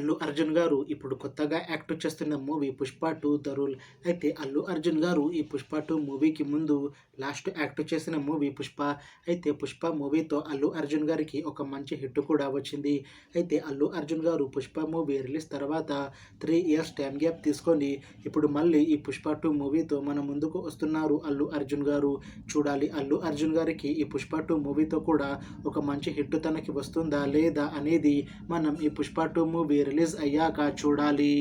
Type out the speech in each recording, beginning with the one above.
అల్లు అర్జున్ గారు ఇప్పుడు కొత్తగా యాక్ట్ చేస్తున్న మూవీ 'పుష్ప 2 ద రూల్'. అయితే అల్లు అర్జున్ గారు ఈ 'పుష్ప 2' మూవీకి ముందు లాస్ట్ యాక్ట్ చేసిన మూవీ 'పుష్ప'. అయితే 'పుష్ప' మూవీతో అల్లు అర్జున్ గారికి ఒక మంచి హిట్ కూడా వచ్చింది. అయితే అల్లు అర్జున్ గారు 'పుష్ప' మూవీ రిలీజ్ తర్వాత 3 ఇయర్స్ టైం గ్యాప్ తీసుకొని ఇప్పుడు మళ్ళీ ఈ 'పుష్ప 2' మూవీతో మన ముందుకు వస్తున్నారు అల్లు అర్జున్ గారు. చూడాలి అల్లు అర్జున్ గారికి ఈ 'పుష్ప 2' మూవీతో కూడా ఒక మంచి హిట్ తనకి వస్తుందా లేదా అనేది మనం ఈ 'పుష్ప 2' మూవీ రిలీజ్ అయ్యాక చూడాలి.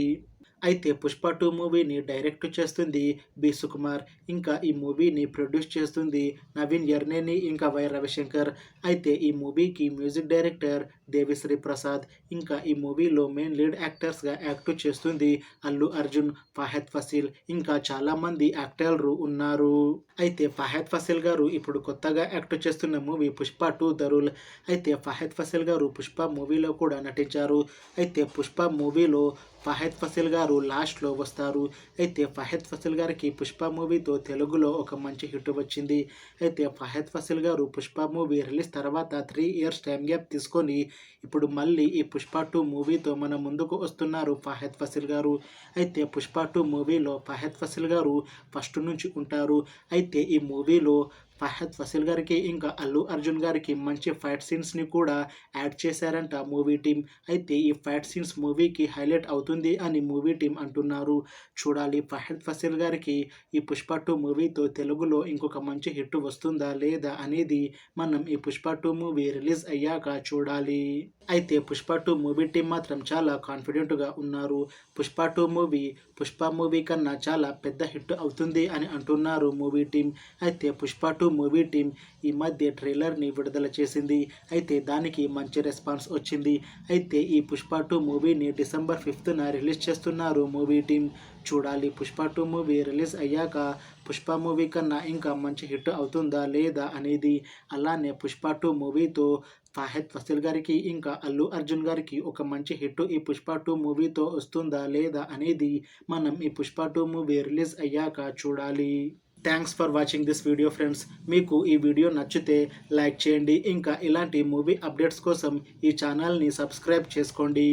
అయితే 'పుష్ప 2' మూవీని డైరెక్ట్ చేస్తుంది బి. సుకుమార్. ఇంకా ఈ మూవీని ప్రొడ్యూస్ చేస్తుంది నవీన్ యర్నేని ఇంకా వై. రవిశంకర్. అయితే ఈ మూవీకి మ్యూజిక్ డైరెక్టర్ దేవిశ్రీ ప్రసాద్. ఇంకా ఈ మూవీలో మెయిన్ లీడ్ యాక్టర్స్గా యాక్ట్ చేస్తుంది అల్లు అర్జున్, ఫహద్ ఫసీల్ ఇంకా చాలామంది యాక్టర్లు ఉన్నారు. అయితే ఫహద్ ఫసీల్ గారు ఇప్పుడు కొత్తగా యాక్ట్ చేస్తున్న మూవీ 'పుష్ప 2 ద రూల్'. అయితే ఫహద్ ఫసీల్ గారు 'పుష్ప' మూవీలో కూడా నటించారు. అయితే 'పుష్ప' మూవీలో ఫహద్ ఫసీల్ గారు లాస్ట్లో వస్తారు. అయితే ఫహద్ ఫసీల్ గారికి 'పుష్ప' మూవీతో తెలుగులో ఒక మంచి హిట్ వచ్చింది. అయితే ఫహద్ ఫసీల్ గారు 'పుష్ప' మూవీ రిలీజ్ తర్వాత 3 ఇయర్స్ టైం గ్యాప్ తీసుకొని ఇప్పుడు మళ్ళీ ఈ 'పుష్ప 2' మూవీతో మన ముందుకు వస్తున్నారు ఫహద్ ఫసీల్ గారు. అయితే 'పుష్ప 2' మూవీలో ఫహద్ ఫసీల్ గారు ఫస్ట్ నుంచి ఉంటారు. అయితే ఈ మూవీలో ఫహద్ ఫసీల్ గారికి ఇంకా అల్లు అర్జున్ గారికి మంచి ఫైట్ సీన్స్ని కూడా యాడ్ చేశారంట మూవీ టీం. అయితే ఈ ఫైట్ సీన్స్ మూవీకి హైలైట్ అవుతుంది అని మూవీ టీం అంటున్నారు. చూడాలి ఫహద్ ఫసీల్ గారికి ఈ 'పుష్ప 2' మూవీతో తెలుగులో ఇంకొక మంచి హిట్ వస్తుందా లేదా అనేది మనం ఈ 'పుష్ప 2' మూవీ రిలీజ్ అయ్యాక చూడాలి. అయితే 'పుష్ప 2' మూవీ టీం మాత్రం చాలా కాన్ఫిడెంట్గా ఉన్నారు. 'పుష్ప 2' మూవీ 'పుష్ప' మూవీ కన్నా చాలా పెద్ద హిట్ అవుతుంది అని అంటున్నారు మూవీ టీం. అయితే 'పుష్ప 2' మూవీ టీం ఈ మధ్య ట్రైలర్ని విడుదల చేసింది. అయితే దానికి మంచి రెస్పాన్స్ వచ్చింది. అయితే ఈ 'పుష్ప 2' మూవీని డిసెంబర్ 5న రిలీజ్ చేస్తున్నారు మూవీ టీం. చూడాలి 'పుష్ప 2' మూవీ రిలీజ్ అయ్యాక 'పుష్ప' మూవీ కన్నా ఇంకా మంచి హిట్ అవుతుందా లేదా అనేది. అలానే 'పుష్ప 2' మూవీతో ఫహద్ ఫసీల్ గారికి ఇంకా అల్లు అర్జున్ గారికి ఒక మంచి హిట్ ఈ 'పుష్ప 2' మూవీతో వస్తుందా లేదా అనేది మనం ఈ 'పుష్ప 2' మూవీ రిలీజ్ అయ్యాక చూడాలి. Thanks for watching this video friends. మీకు ఈ వీడియో నచ్చితే లైక్ చేయండి. ఇంకా ఇలాంటి మూవీ అప్డేట్స్ కోసం ఈ ఛానల్ని సబ్స్క్రైబ్ చేసుకోండి.